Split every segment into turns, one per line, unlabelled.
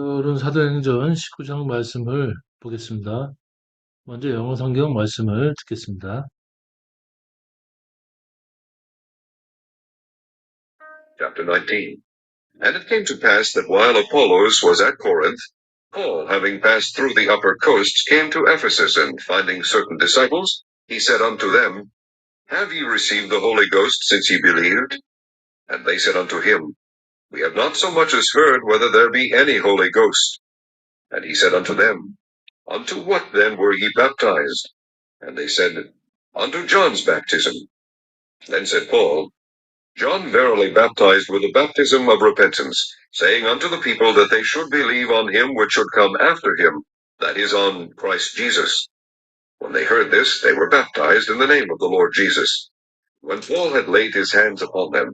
오늘은 사도행전 19장 말씀을 보겠습니다. 먼저 영어 성경 말씀을 듣겠습니다.
Chapter 19. And it came to pass that while Apollos was at Corinth, Paul, having passed through the upper coasts, came to Ephesus, and finding certain disciples, he said unto them, Have ye received the Holy Ghost since ye believed? And they said unto him, We have not so much as heard whether there be any Holy Ghost. And he said unto them, Unto what then were ye baptized? And they said, Unto John's baptism. Then said Paul, John verily baptized with the baptism of repentance, saying unto the people that they should believe on him which should come after him, that is, on Christ Jesus. When they heard this, they were baptized in the name of the Lord Jesus. When Paul had laid his hands upon them,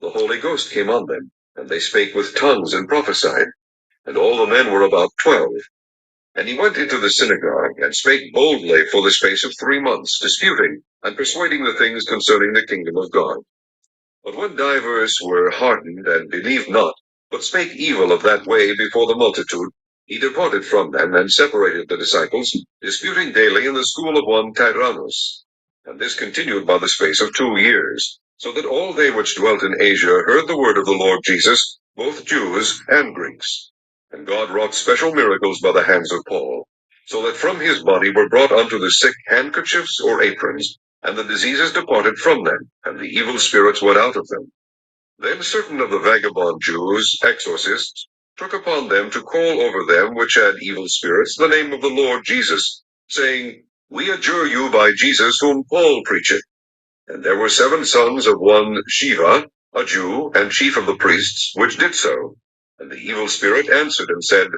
the Holy Ghost came on them, and they spake with tongues and prophesied. And all the men were about 12. And he went into the synagogue, and spake boldly for the space of 3 months, disputing, and persuading the things concerning the kingdom of God. But when divers were hardened, and believed not, but spake evil of that way before the multitude, he departed from them, and separated the disciples, disputing daily in the school of one Tyrannus. And this continued by the space of 2 years, so that all they which dwelt in Asia heard the word of the Lord Jesus, both Jews and Greeks. And God wrought special miracles by the hands of Paul, so that from his body were brought unto the sick handkerchiefs or aprons, and the diseases departed from them, and the evil spirits went out of them. Then certain of the vagabond Jews, exorcists, took upon them to call over them which had evil spirits the name of the Lord Jesus, saying, We adjure you by Jesus whom Paul preacheth. And there were 7 sons of one Sceva, a Jew, and chief of the priests, which did so. And the evil spirit answered and said,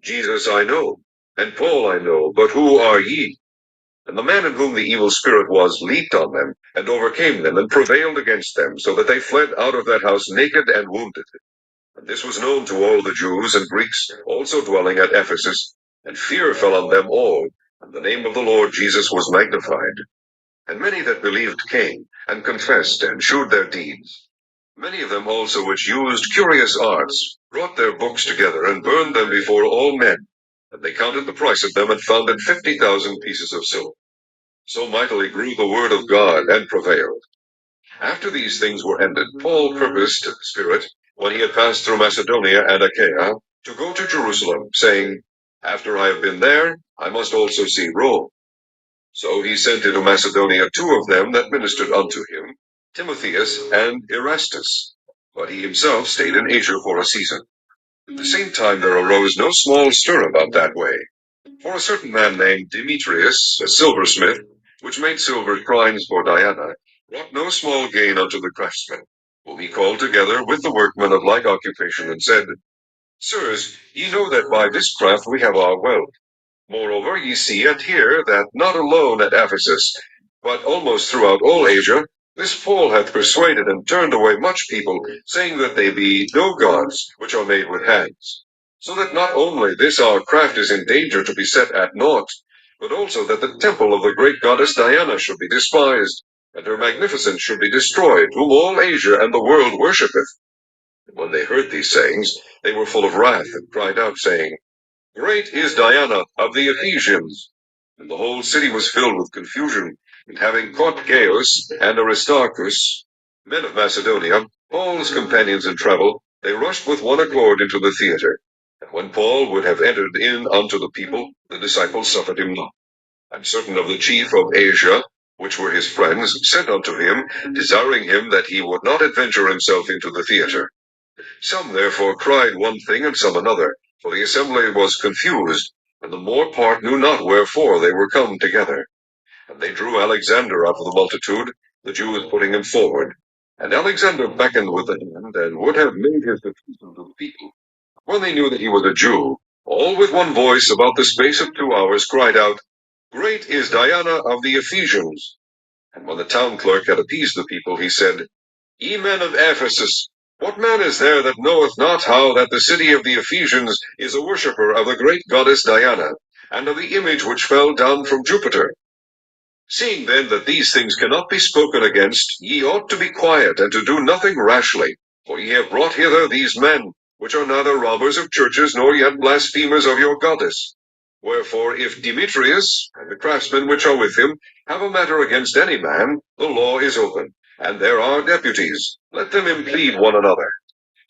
Jesus I know, and Paul I know, but who are ye? And the man in whom the evil spirit was leaped on them, and overcame them, and prevailed against them, so that they fled out of that house naked and wounded. And this was known to all the Jews and Greeks, also dwelling at Ephesus, and fear fell on them all, and the name of the Lord Jesus was magnified. And many that believed came, and confessed, and shewed their deeds. Many of them also which used curious arts, brought their books together, and burned them before all men. And they counted the price of them, and found it 50,000 pieces of silver. So mightily grew the word of God, and prevailed. After these things were ended, Paul purposed in the Spirit, when he had passed through Macedonia and Achaia, to go to Jerusalem, saying, After I have been there, I must also see Rome. So he sent into Macedonia 2 of them that ministered unto him, Timotheus and Erastus. But he himself stayed in Asia for a season. At the same time there arose no small stir about that way. For a certain man named Demetrius, a silversmith, which made silver shrines for Diana, brought no small gain unto the craftsmen, whom he called together with the workmen of like occupation, and said, Sirs, ye know that by this craft we have our wealth. Moreover, ye see and hear that not alone at Ephesus, but almost throughout all Asia, this Paul hath persuaded and turned away much people, saying that they be no gods, which are made with hands. So that not only this our craft is in danger to be set at naught, but also that the temple of the great goddess Diana should be despised, and her magnificence should be destroyed, whom all Asia and the world worshippeth. And when they heard these sayings, they were full of wrath, and cried out, saying, Great is Diana of the Ephesians. And the whole city was filled with confusion, and having caught Gaius and Aristarchus, men of Macedonia, Paul's companions in travel, they rushed with one accord into the theater. And when Paul would have entered in unto the people, the disciples suffered him not. And certain of the chief of Asia, which were his friends, sent unto him, desiring him that he would not adventure himself into the theater. Some therefore cried one thing and some another, for the assembly was confused, and the more part knew not wherefore they were come together. And they drew Alexander out of the multitude, the Jews putting him forward. And Alexander beckoned with the hand, and would have made his defense unto the people. When they knew that he was a Jew, all with one voice about the space of 2 hours cried out, Great is Diana of the Ephesians. And when the town clerk had appeased the people, he said, Ye men of Ephesus, what man is there that knoweth not how that the city of the Ephesians is a worshipper of the great goddess Diana, and of the image which fell down from Jupiter? Seeing then that these things cannot be spoken against, ye ought to be quiet, and to do nothing rashly, for ye have brought hither these men, which are neither robbers of churches nor yet blasphemers of your goddess. Wherefore, if Demetrius and the craftsmen which are with him have a matter against any man, the law is open, and there are deputies. Let them implead one another.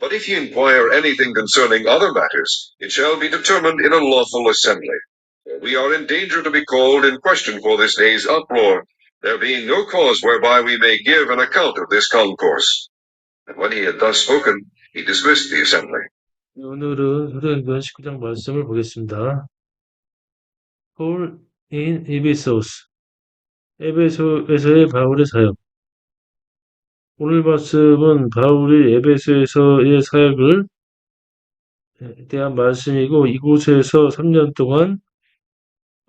But if ye inquire anything concerning other matters, it shall be determined in a lawful assembly. For we are in danger to be called in question for this day's uproar, there being no cause whereby we may give an account of this concourse. And when he had thus spoken, he dismissed the assembly.
오늘은 사도행전 19장 말씀을 보겠습니다. Paul in Ephesus, 에베소에서의 바울의 사역. 오늘 말씀은 바울이 에베소에서의 사역을 대한 말씀이고 이곳에서 3년 동안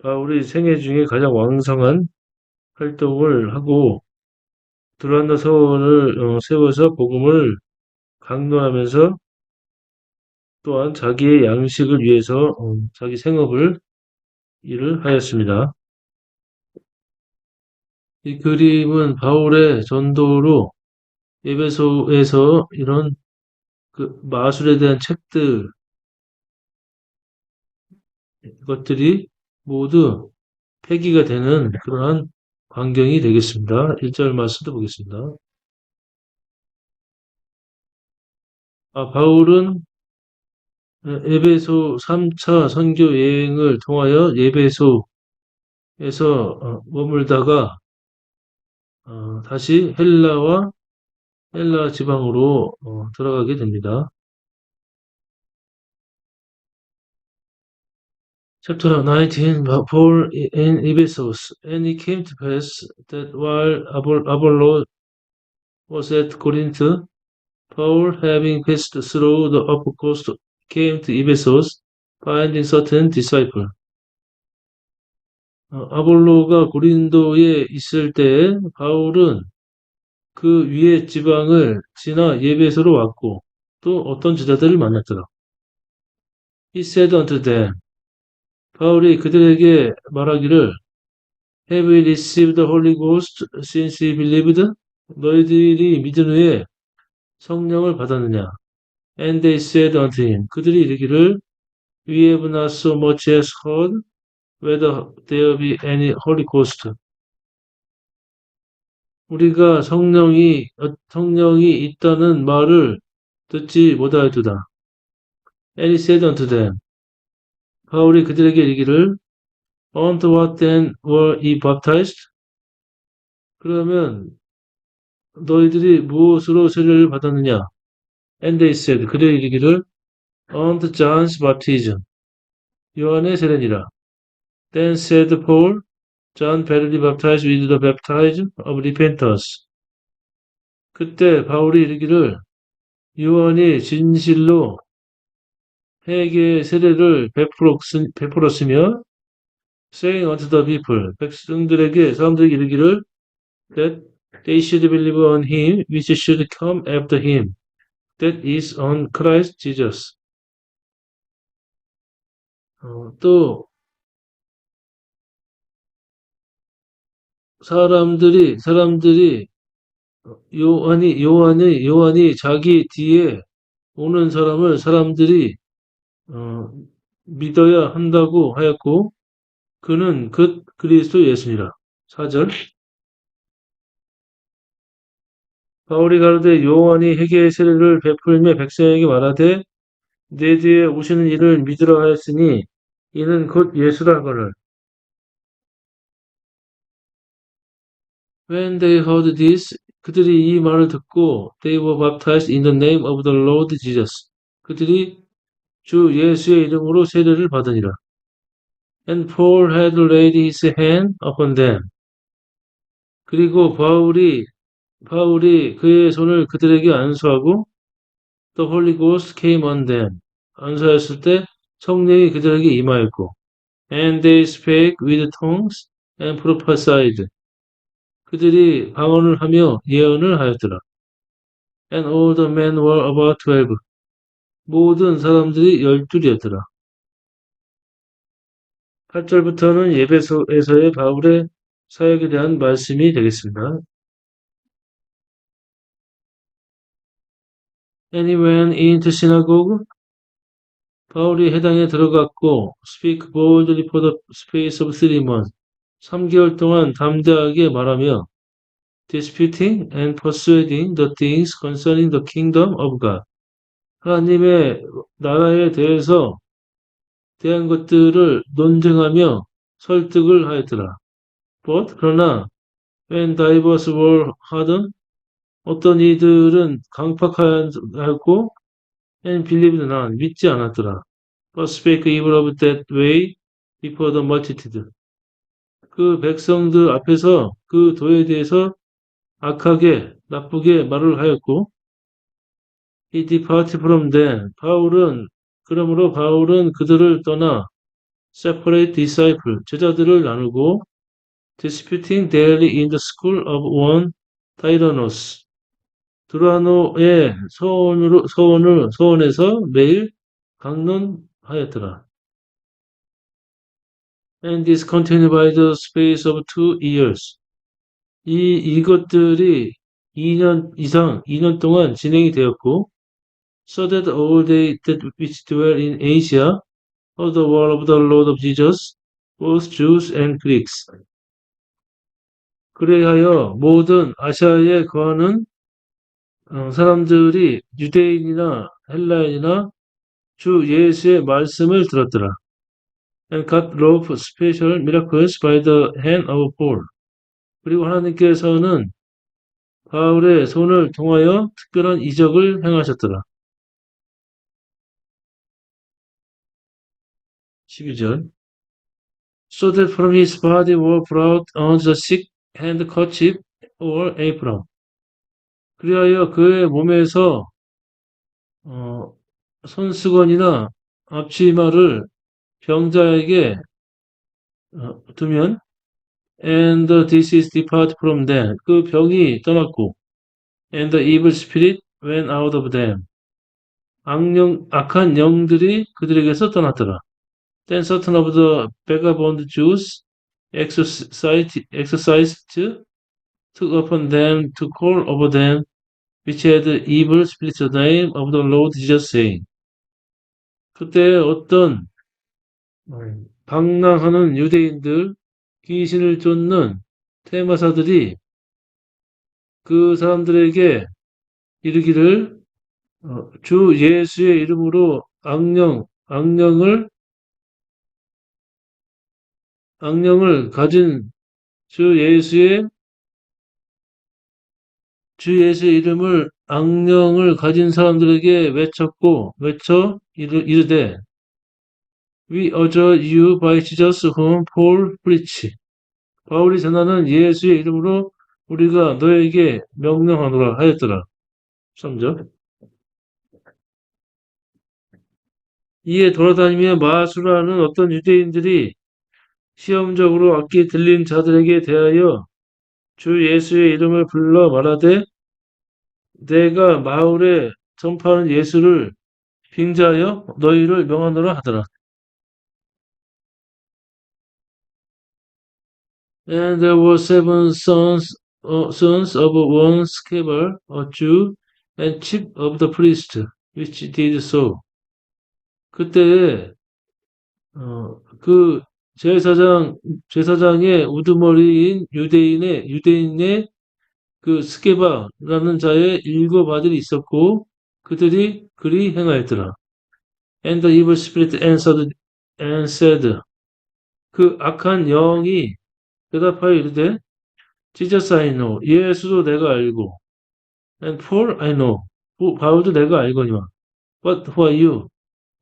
바울이 생애 중에 가장 왕성한 활동을 하고 드란나 서원을 세워서 복음을 강론하면서 또한 자기의 양식을 위해서 자기 생업을 일을 하였습니다. 이 그림은 바울의 전도로 에베소에서 이런 그 마술에 대한 책들 이것들이 모두 폐기가 되는 그러한 광경이 되겠습니다. 1절 말씀도 보겠습니다. 바울은 에베소 3차 선교 여행을 통하여 에베소에서 머물다가 다시 헬라 지방으로 들어가게 됩니다. Chapter 19, Paul in Ephesus. And it came to pass that while Apollos was at Corinth, Paul, having passed through the upper coast, came to Ephesus, finding certain disciples. 아볼로가 고린도에 있을 때 바울은 그 위의 지방을 지나 에베소로 왔고 또 어떤 제자들을 만났더라. He said unto them, 바울이 그들에게 말하기를 Have we received the Holy Ghost since we believed? 너희들이 믿은 후에 성령을 받았느냐? And they said unto him, 그들이 이르기를 We have not so much as heard whether there be any Holy Ghost. 우리가 성령이 있다는 말을 듣지 못하였도다. And he said unto them, 바울이 그들에게 이르기를 Unto what then were ye baptized? 그러면 너희들이 무엇으로 세례를 받았느냐? And they said, 그들이 이르기를 Unto John's baptism. 요한의 세례니라. Then said Paul, John verily baptized with the baptism of repentance. 그때 바울이 이르기를 요한이 진실로 회개의 세례를 베풀었으며 saying unto the people, 사람들에게 이르기를 that they should believe on him which should come after him, that is on Christ Jesus. 또 사람들이 요한이 자기 뒤에 오는 사람을 사람들이 믿어야 한다고 하였고 그는 그리스도 예수니라. 4절 바울이 가로되 요한이 회개의 세례를 베풀며 백성에게 말하되 내 뒤에 오시는 이를 믿으라 하였으니 이는 곧 예수라 하거늘. When they heard this, 그들이 이 말을 듣고 they were baptized in the name of the Lord Jesus. 그들이 주 예수의 이름으로 세례를 받으니라. And Paul had laid his hand upon them. 그리고 바울이 그의 손을 그들에게 안수하고 the Holy Ghost came on them. 안수하였을 때 성령이 그들에게 임하였고 and they spake with tongues and prophesied. 그들이 방언을 하며 예언을 하였더라. And all the men were about 12. 모든 사람들이 12이었더라. 8절부터는 에베소에서의 바울의 사역에 대한 말씀이 되겠습니다. And he went into synagogue. 바울이 해당에 들어갔고, speak boldly for the space of 3 months. 3개월 동안 담대하게 말하며, disputing and persuading the things concerning the kingdom of God. 하나님의 나라에 대한 것들을 논쟁하며 설득을 하였더라. But 그러나 when divers were hardened, 어떤 이들은 강팍하였고 and believed not, 믿지 않았더라. But spake evil of that way before the multitude. 그 백성들 앞에서 그 도에 대해서 악하게 나쁘게 말을 하였고 he departed from them. 그러므로 바울은 그들을 떠나 separate disciple, 제자들을 나누고 disputing daily in the school of one Tyrannus. 두라노의 서원에서 매일 강론하였더라. And this continued by the space of 2 years. 이것들이 2년 동안 진행이 되었고, so that all they that which dwell in Asia of the word of the Lord of Jesus, both Jews and Greeks. 그래하여 모든 아시아에 거하는 사람들이 유대인이나 헬라인이나 주 예수의 말씀을 들었더라. And God wrought special miracles by the hand of Paul. 그리고 하나님께서는 바울의 손을 통하여 특별한 이적을 행하셨더라. 12절. So that from his body were brought on the sick handkerchief or apron. 그리하여 그의 몸에서 손수건이나 앞치마를 병자에게 두면 and the disease depart from them. 그 병이 떠났고 and the evil spirit went out of them. 악한 영들이 그들에게서 떠났더라. Then certain of the vagabond Jews exercised took upon them to call over them which had evil spirits the name of the Lord Jesus saying. 그때 어떤 방랑하는 유대인들, 귀신을 쫓는 테마사들이 그 사람들에게 이르기를 주 예수의 이름으로 악령을 가진 주 예수의 이름을 악령을 가진 사람들에게 외쳐 이르되 We adjure you by Jesus whom Paul preach. 바울이 전하는 예수의 이름으로 우리가 너에게 명령하노라 하였더라. 3절. 이에 돌아다니며 마술하는 어떤 유대인들이 시험적으로 악기 들린 자들에게 대하여 주 예수의 이름을 불러 말하되 내가 마을에 전파하는 예수를 빙자하여 너희를 명하노라 하더라. And there were 7 sons of one Sceva, a Jew, and chief of the priest, which did so. 그때 그 제사장의 우두머리인 유대인의 그 스게바라는 자의 7 아들이 있었고 그들이 그리 행하였더라. And the evil spirit answered and said. 그 악한 영이 대답하여 이르되 Jesus I know. 예수도 내가 알고. And Paul I know. 바울도 내가 알거니와. But who are you?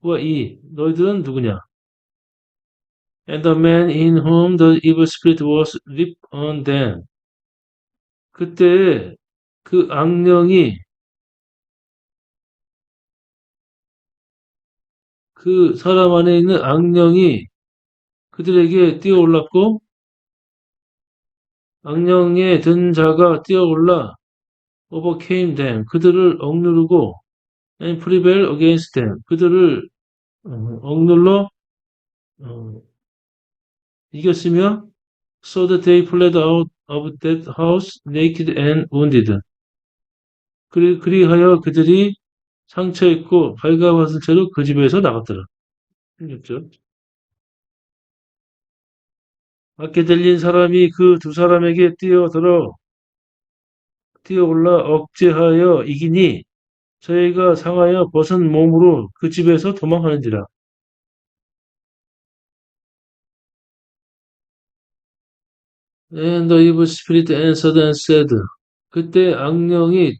Who are ye? 너희들은 누구냐? And the man in whom the evil spirit was leaped on them. 그때 그 악령이 그 사람 안에 있는 악령이 그들에게 뛰어올랐고 악령에 든 자가 뛰어올라 overcame them. 그들을 억누르고 and prevail against them. 그들을 억눌러 이겼으며 so that they fled out of that house naked and wounded. 그리하여 그들이 상처 입고 발가벗은 채로 그 집에서 나갔더라. 그렇죠. 밖에 들린 사람이 그 두 사람에게 뛰어올라 억제하여 이기니 저희가 상하여 벗은 몸으로 그 집에서 도망하는지라. And the evil spirit answered and said. 그때 악령이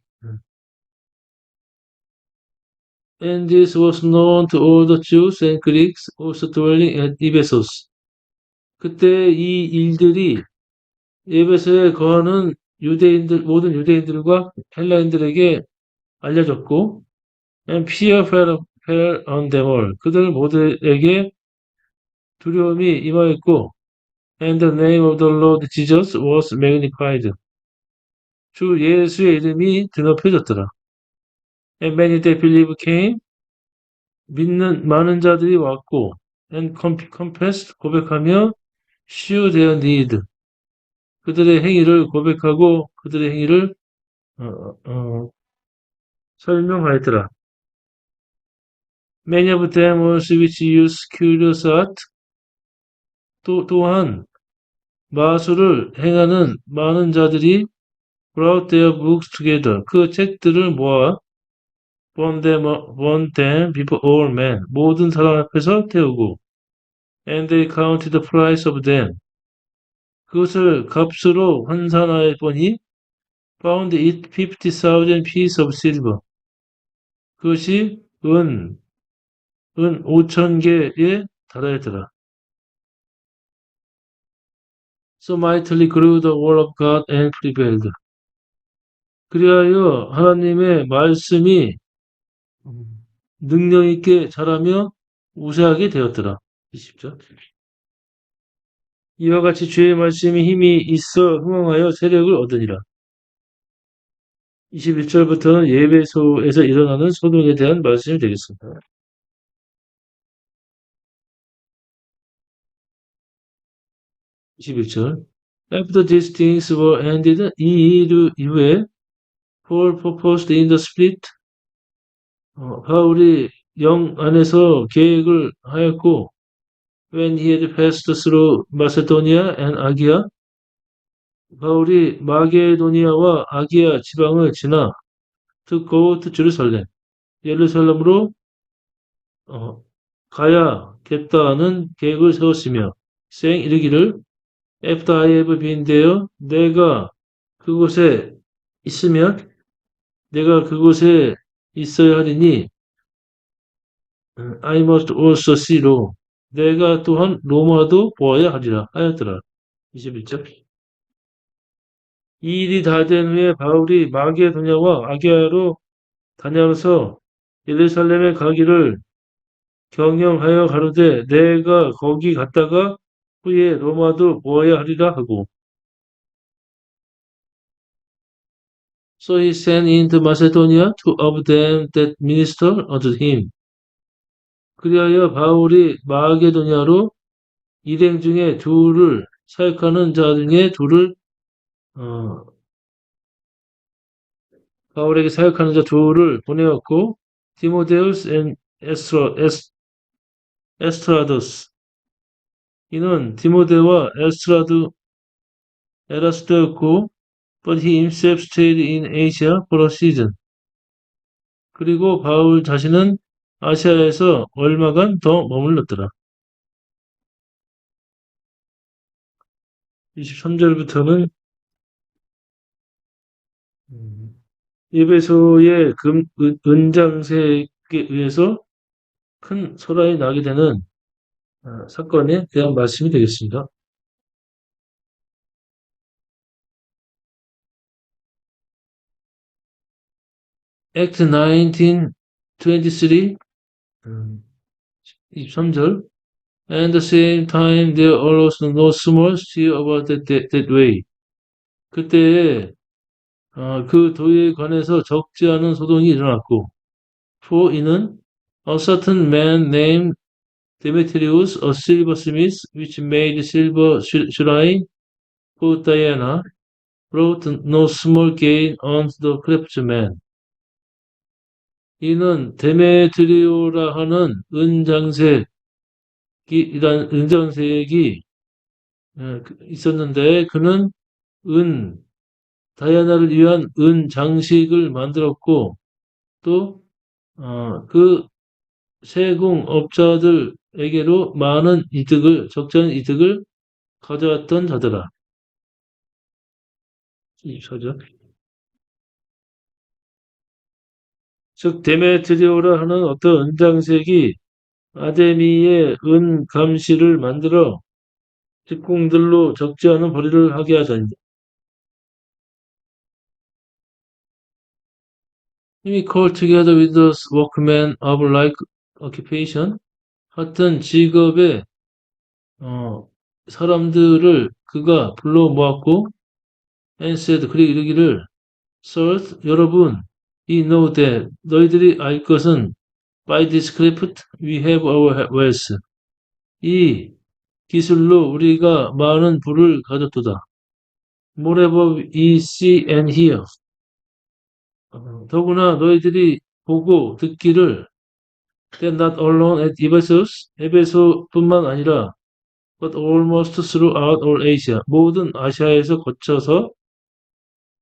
And this was known to all the Jews and Greeks also dwelling at Ephesus. 그때 이 일들이 에베소에 거하는 모든 유대인들과 헬라인들에게 알려졌고, and fear fell on them all. 그들 모두에게 두려움이 임하였고, and the name of the Lord Jesus was magnified. 주 예수의 이름이 드높여졌더라. And many that believe came, 믿는 많은 자들이 왔고, and confessed, 고백하며, shew their need. 그들의 행위를 고백하고 그들의 행위를 어, 어, 설명하였더라. Many of them also which use curious art 또한 마술을 행하는 많은 자들이 brought their books together 그 책들을 모아 burn them before all men 모든 사람 앞에서 태우고 and they counted the price of them 그것을 값으로 환산하여 보니 found it 50,000 pieces of silver 그것이 은 5천 개에 달하였더라. So mightily grew the word of God and prevailed. 그리하여 하나님의 말씀이 능력 있게 자라며 우세하게 되었더라. 20절. 이와 같이 주의 말씀이 힘이 있어 흥왕하여 세력을 얻으니라. 21절부터는 예배소에서 일어나는 소동에 대한 말씀이 되겠습니다. 21절. After these things were ended, 이 일 이후에 Paul proposed in the spirit 바울이 영 안에서 계획을 하였고 when he had passed through Macedonia and Achaia 바울이 마게도니아와 아기야 지방을 지나 to go to Jerusalem 예루살렘으로 가야겠다는 계획을 세웠으며 saying 이르기를 after I have been there 내가 그곳에 있어야 하리니 I must also see Rome. 내가 또한 로마도 보아야 하리라 하였더라. 21절. 이 일이 다 된 후에 바울이 마게도냐와 아기야로 다녀서 예루살렘에 가기를 경영하여 가로되 내가 거기 갔다가 후에 로마도 보아야 하리라 하고 So he sent into Macedonia two of them that ministered unto him. 그리하여 바울이 마게도냐로 일행 중에 둘을 사역하는 자 중에 둘을 바울에게 사역하는 자 둘을 보내었고 디모데우스 앤 에스트라도스 이는 디모데와 에라스도였고 but he himself stayed in Asia for a season. 그리고 바울 자신은 아시아에서 얼마간 더 머물렀더라. 23절부터는 예배소의 은장색에 의해서 큰 소란이 나게 되는 사건에 대한 말씀이 되겠습니다. Act 19:23 23절 And the same time there arose no small stir about that way. 그때에 그 도에 관해서 적지 않은 소동이 일어났고 for 이는 a certain man named Demetrius, a silversmith, which made silver shrine for Diana, brought no small gain on the craftsman. 이는 데메트리오라 하는 은장색이 있었는데 그는 은 다이아나를 위한 은 장식을 만들었고 또 그 세공업자들에게로 많은 적잖은 이득을 가져왔던 자더라. 이사죠. 즉 데메트리오라 하는 어떤 은장색이 아데미의 은 감시를 만들어 직공들로 적지 않은 벌이를 하게 하자니 이미 called together with the workmen of like occupation 같은 직업의 어, 사람들을 그가 불러 모았고 and said 그리고 이르기를 Sirs 여러분 you know that 너희들이 알 것은 by this craft we have our wealth 이 기술로 우리가 많은 부를 가졌도다. Moreover we see and hear 더구나 너희들이 보고 듣기를 that not alone at Ephesus 에베소뿐만 아니라 but almost throughout all Asia 모든 아시아에서 거쳐서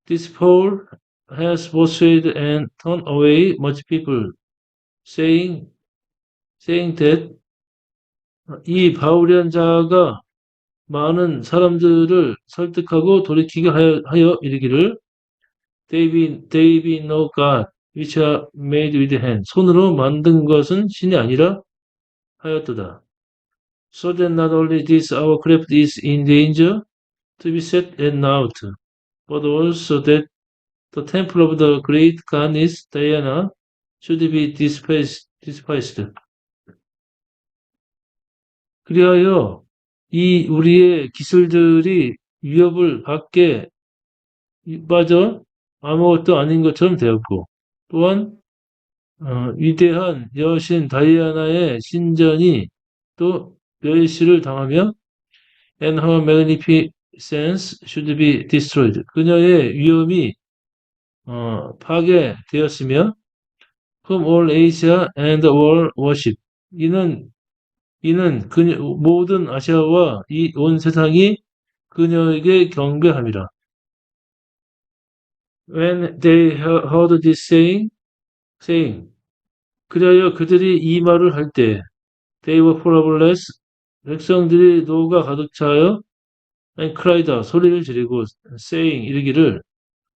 this Paul has persuaded and turned away much people saying that 이 바울이란 자가 많은 사람들을 설득하고 돌이키게 하여 이르기를 they be no God which are made with hand 손으로 만든 것은 신이 아니라 하였도다. So that not only this our craft is in danger to be set at naught, but also that the temple of the great goddess Diana should be despised. 그리하여 이 우리의 기술들이 위협을 받게 빠져 아무것도 아닌 것처럼 되었고, 또한 위대한 여신 다이아나의 신전이 또 멸시를 당하며 and her magnificence should be destroyed. 그녀의 위엄이 파괴되었으며 whom all Asia and the world worship. 이는 모든 아시아와 이 온 세상이 그녀에게 경배함이라. When they heard this saying, 그리하여 그들이 이 말을 할 때, they were full of wrath, 백성들이 노가 가득 차여, and cried out, 소리를 지르고, saying, 이르기를,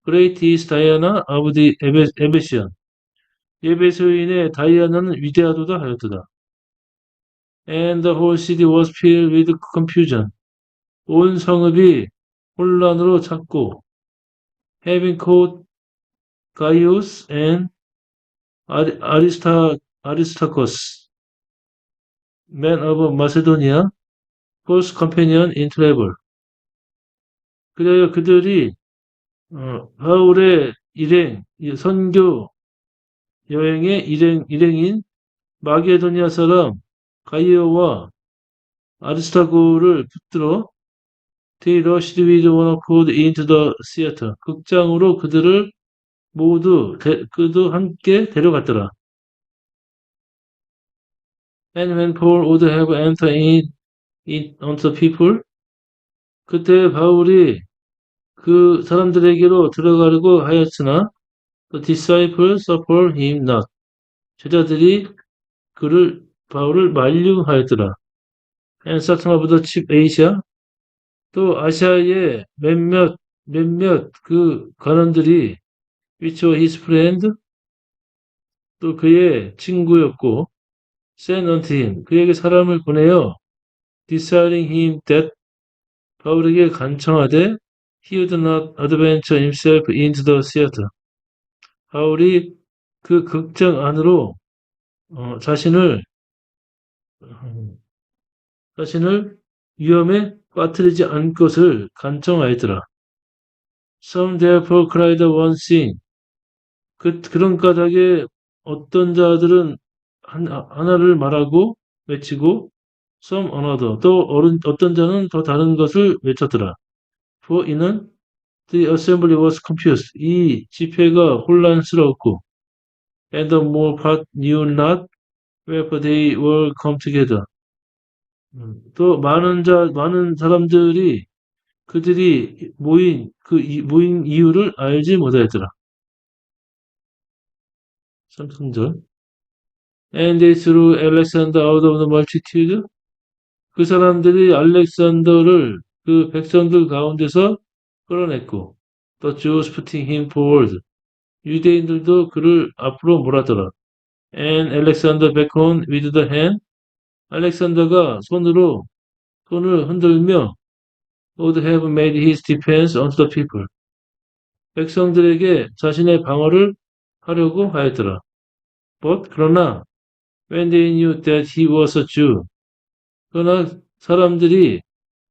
Great is Diana of the Ephesian. 에베소인의 다이아나는 위대하도다 하였도다. And the whole city was filled with confusion. 온 성읍이 혼란으로 찼고, having caught Gaius and Aristarchus, men of Macedonia, false companion in travel. 그래야 그들이 바울의 선교 여행의 일행인 마게도니아 사람 가이오와 아리스타고를 붙들어 they rushed with one accord into the theater. 극장으로 그들을 그도 함께 데려갔더라. And when Paul would have entered in unto the people, 그때 바울이 그 사람들에게로 들어가려고 하였으나 the disciples support him not. 제자들이 바울을 만류하였더라. And certain of the chief Asia, 또 아시아의 몇몇 그 관원들이 which were his friend, 또 그의 친구였고 sent unto him, 그에게 사람을 보내어 desiring him that 바울에게 간청하되 he would not adventure himself into the theater. 바울이 그 극장 안으로 자신을 위험에 빠뜨리지 않을 것을 간청하였더라. Some therefore cried one saying, 그런 까닭에 어떤 자들은 하나를 말하고 외치고 some another, 또 어떤 자는 더 다른 것을 외쳤더라. For 이는 the assembly was confused. 이 집회가 혼란스러웠고 and the more part knew not wherefore they were come together. 또 많은 사람들이 그들이 모인 이유를 알지 못하였더라. 삼성절. And they threw Alexander out of the multitude. 그 사람들이 알렉산더를 그 백성들 가운데서 끌어냈고, The Jews putting him forward. 유대인들도 그를 앞으로 몰아더라. And Alexander beckoned with the hand. 알렉산더가 손을 흔들며 would have made his defense unto the people. 백성들에게 자신의 방어를 하려고 하였더라. But 그러나 when they knew that he was a Jew. 그러나 사람들이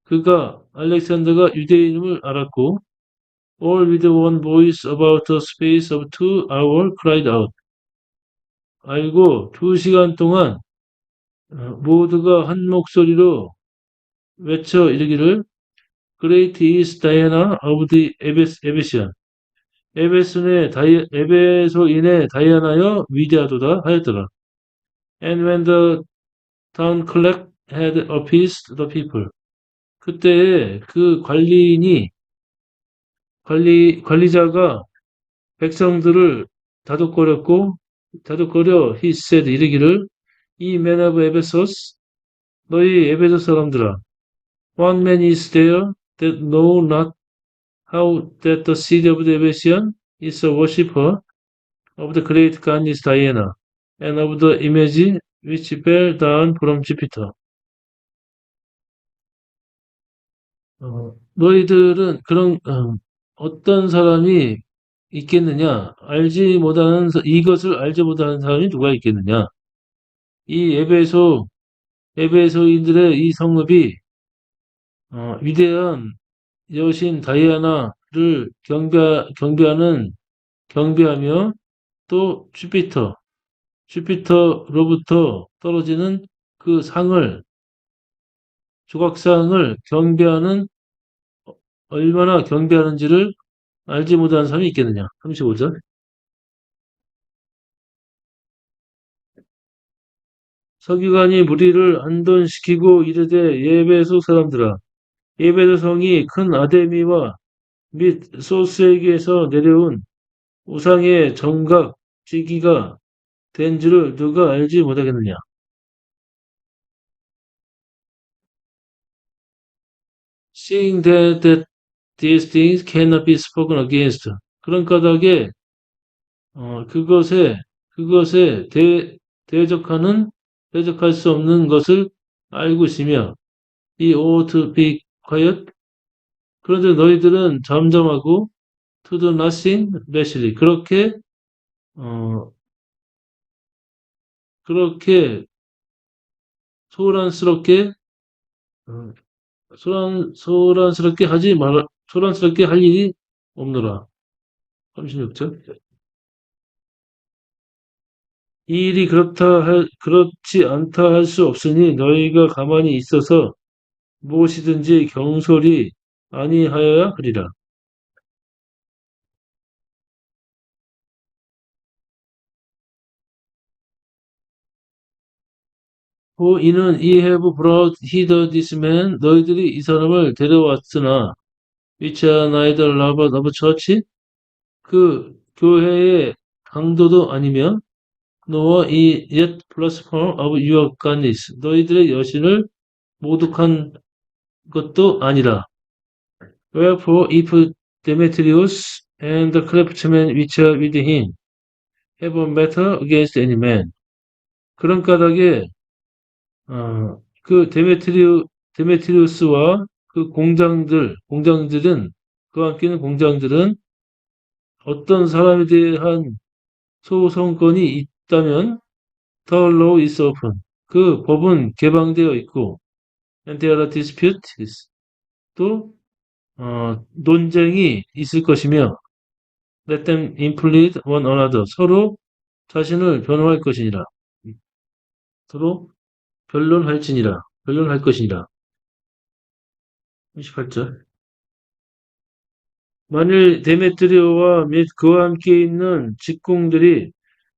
그가 알렉산더가 유대인임을 알았고 all with one voice about the space of 2 hours cried out. 알고 2시간 동안 모두가 한 목소리로 외쳐 이르기를 Great is Diana of the Ephesian. 에베소인의 다이아나여 위대하도다 하였더라. And when the town clerk had appeased the people. 그때 그 관리자가 백성들을 다독거려 he said 이르기를 이 men of Ephesus 너희 에베소 사람들아 one man is there that know not how that the city of the Ephesian is a worshipper of the great goddess Diana and of the image which fell down from Jupiter. 너희들은 어떤 사람이 있겠느냐? 이것을 알지 못하는 사람이 누가 있겠느냐? 이 에베소인들의 이 성읍이 위대한 여신 다이아나를 경배하며 또 주피터로부터 떨어지는 그 조각상을 얼마나 경배하는지를 알지 못하는 사람이 있겠느냐. 35절. 서기관이 무리를 안돈시키고 이르되 예배소 사람들아 예배소 성이 큰 아데미와 및 소스에게서 내려온 우상의 정각 지기가 된 줄을 누가 알지 못하겠느냐. Seeing that these things cannot be spoken against. 그런 까닭에 그것에 대적할 수 없는 것을 알고 있으며 이 ought to be quiet. 그런데 너희들은 잠잠하고 to do nothing rashly. 그렇게 소란스럽게 어, 소란스럽게 할 일이 없노라. 36절. 이 일이 그렇지 않다 할 수 없으니 너희가 가만히 있어서 무엇이든지 경솔히 아니하여야 하리라. 이는 I have brought hither this man 너희들이 이 사람을 데려왔으나 which are neither lover of church 그 교회의 강도도 아니며 nor yet blasphemer of your goodness 너희들의 여신을 모독한 것도 아니라 wherefore if Demetrius and the craftsmen which are with him have a matter against any man 그런 까닭에 그 데메트리우스와 그 공장들은 그와 함께 있는 공장들은 어떤 사람에 대한 소송건이 있다면 the law is open. 그 법은 개방되어 있고 and there are disputes 또 논쟁이 있을 것이며 let them implead one another 서로 자신을 변호할 것이니라. 서로 변론할 것이니라. 28절. 만일 데메트리오와 및 그와 함께 있는 직공들이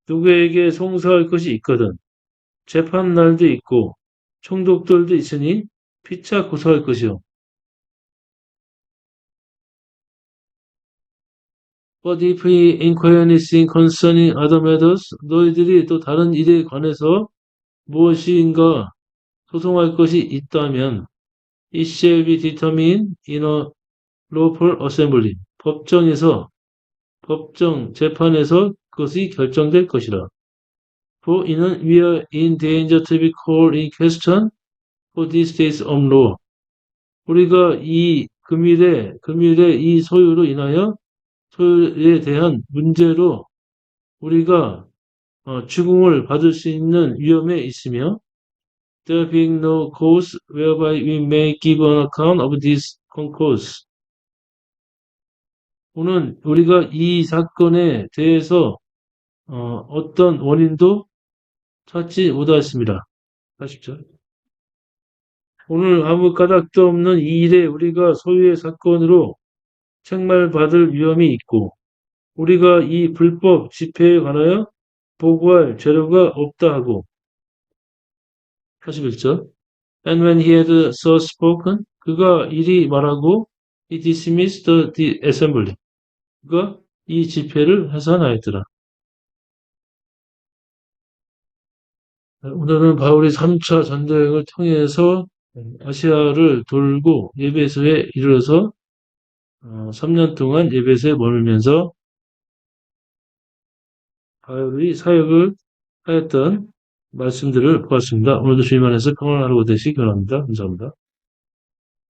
누구에게 송사할 것이 있거든. 재판 날도 있고 총독들도 있으니 피차 고소할 것이요. But if he inquire anything concerning other matters, 너희들이 또 다른 일에 관해서 무엇인가 소송할 것이 있다면, it shall be determined in a lawful assembly. 법정 재판에서 그것이 결정될 것이라. For 이는 we are in danger to be called in question for these days of law. 우리가 이 금일의 이 소유로 인하여 소유에 대한 문제로 우리가 추궁을 받을 수 있는 위험에 있으며 there being no cause whereby we may give an account of this concourse. 오늘 우리가 이 사건에 대해서 어떤 원인도 찾지 못하였습니다. 80절. 오늘 아무 까닭도 없는 이 일에 우리가 소유의 사건으로 책말받을 위험이 있고 우리가 이 불법 집회에 관하여 보고할 재료가 없다 하고 41절. And when he had so spoken, 그가 이리 말하고 he dismissed the assembly. 그가 이 집회를 해산하였더라. 오늘은 바울이 3차 전도여행을 통해서 아시아를 돌고 예배소에 이르러서 3년 동안 예배소에 머물면서 바울이 사역을 하였던 말씀들을 보았습니다. 오늘도 주님 안에서 평안하고 되시기 바랍니다. 감사합니다.